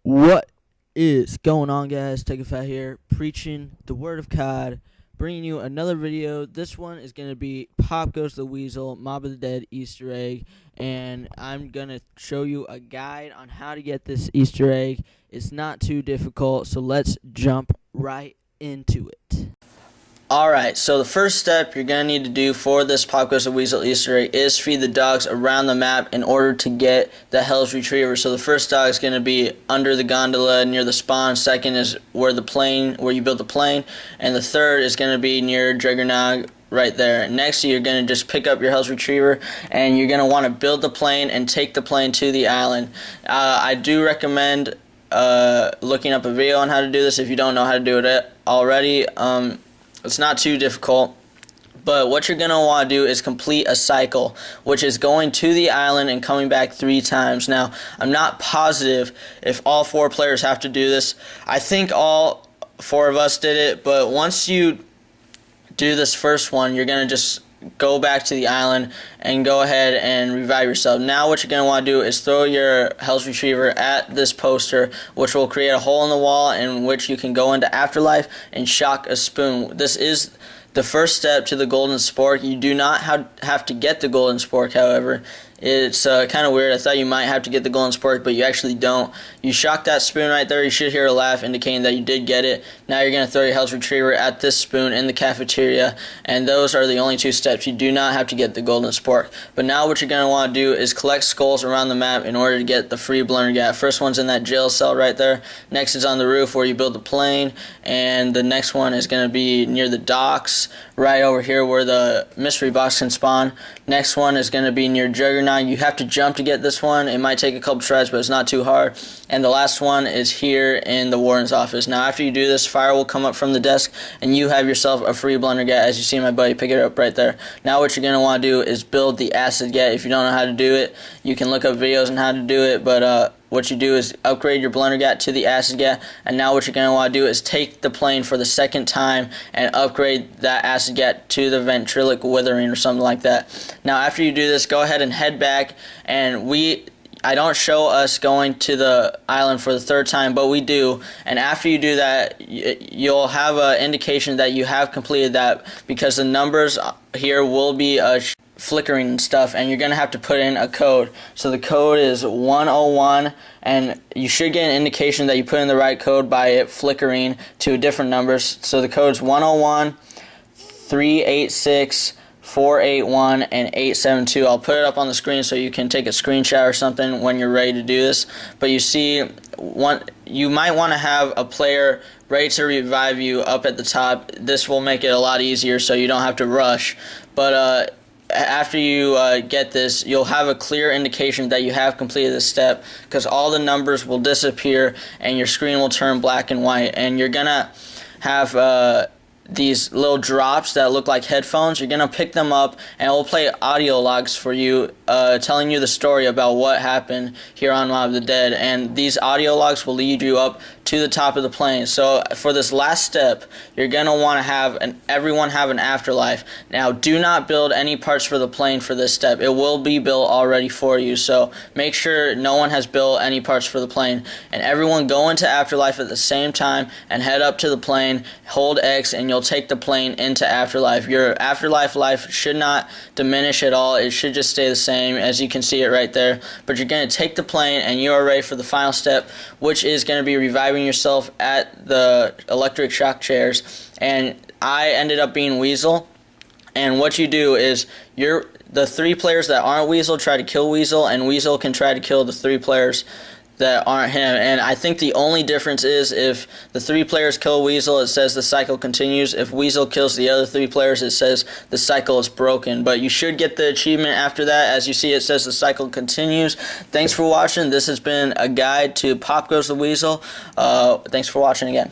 What is going on, guys? Take a Fat here, preaching the word of God, bringing you another video. This one is going to be Pop Goes the Weasel, Mob of the Dead Easter egg, and I'm going to show you a guide on how to get this Easter egg. It's not too difficult, so let's jump right into it. Alright, so the first step you're going to need to do for this Pop Goes the Weasel Easter egg is feed the dogs around the map in order to get the Hell's Retriever. So the first dog is going to be under the gondola near the spawn, second is where you built the plane, and the third is going to be near Juggernaut right there. Next, you're going to just pick up your Hell's Retriever, and you're going to want to build the plane and take the plane to the island. I do recommend looking up a video on how to do this if you don't know how to do it already. It's not too difficult, but what you're going to want to do is complete a cycle, which is going to the island and coming back 3 times. Now, I'm not positive if all 4 players have to do this. I think all 4 of us did it, but once you do this first one, you're going to just go back to the island and go ahead and revive yourself. Now what you're going to want to do is throw your Hell's Retriever at this poster, which will create a hole in the wall in which you can go into Afterlife and shock a spoon. This is the first step to the golden spork. You do not have to get the golden spork, however. It's kind of weird. I thought you might have to get the golden spork, but you actually don't. You shock that spoon right there. You should hear a laugh indicating that you did get it. Now you're going to throw your Hell's Retriever at this spoon in the cafeteria, and those are the only 2 steps. You do not have to get the golden spork. But now what you're going to want to do is collect skulls around the map in order to get the free Blundergat. First one's in that jail cell right there. Next is on the roof where you build the plane, and the next one is going to be near the docks right over here where the mystery box can spawn. Next one is going to be near Juggernaut. You have to jump to get this one. It might take a couple tries, but it's not too hard. And the last one is here in the warden's office. Now after you do this, fire will come up from the desk, and you have yourself a free Blundergat, as you see my buddy pick it up right there. Now what you're going to want to do is build the acid gat. If you don't know how to do it, you can look up videos on how to do it, but what you do is upgrade your Blundergat to the acid gat, and now what you're going to want to do is take the plane for the 2nd time and upgrade that acid gat to the ventriloque withering or something like that. Now after you do this, go ahead and head back, and I don't show us going to the island for the 3rd time, but we do, and after you do that, you'll have an indication that you have completed that, because the numbers here will be flickering and stuff, and you're going to have to put in a code. So the code is 101, and you should get an indication that you put in the right code by it flickering to different numbers. So the code is 101, 386, 481, and 872. I'll put it up on the screen so you can take a screenshot or something when you're ready to do this. But you see, you might want to have a player ready to revive you up at the top. This will make it a lot easier so you don't have to rush. But after you get this, you'll have a clear indication that you have completed this step, because all the numbers will disappear and your screen will turn black and white, and you're gonna have these little drops that look like headphones. You're gonna pick them up, and it will play audio logs for you, telling you the story about what happened here on Mob of the Dead, and these audio logs will lead you up to the top of the plane. So for this last step, you're gonna want to have everyone have an afterlife. Now do not build any parts for the plane for this step. It will be built already for you, so make sure no one has built any parts for the plane, and everyone go into afterlife at the same time and head up to the plane, hold X, and you'll take the plane into afterlife. Your afterlife life should not diminish at all. It should just stay the same, as you can see it right there. But you're going to take the plane, and you are ready for the final step, which is going to be reviving yourself at the electric shock chairs. And I ended up being Weasel, and what you do is the 3 players that aren't Weasel try to kill Weasel, and Weasel can try to kill the 3 players that aren't him. And I think the only difference is if the 3 players kill Weasel, it says the cycle continues. If Weasel kills the other 3 players, it says the cycle is broken. But you should get the achievement after that. As you see, it says the cycle continues. Thanks for watching. This has been a guide to Pop Goes the Weasel. Thanks for watching again.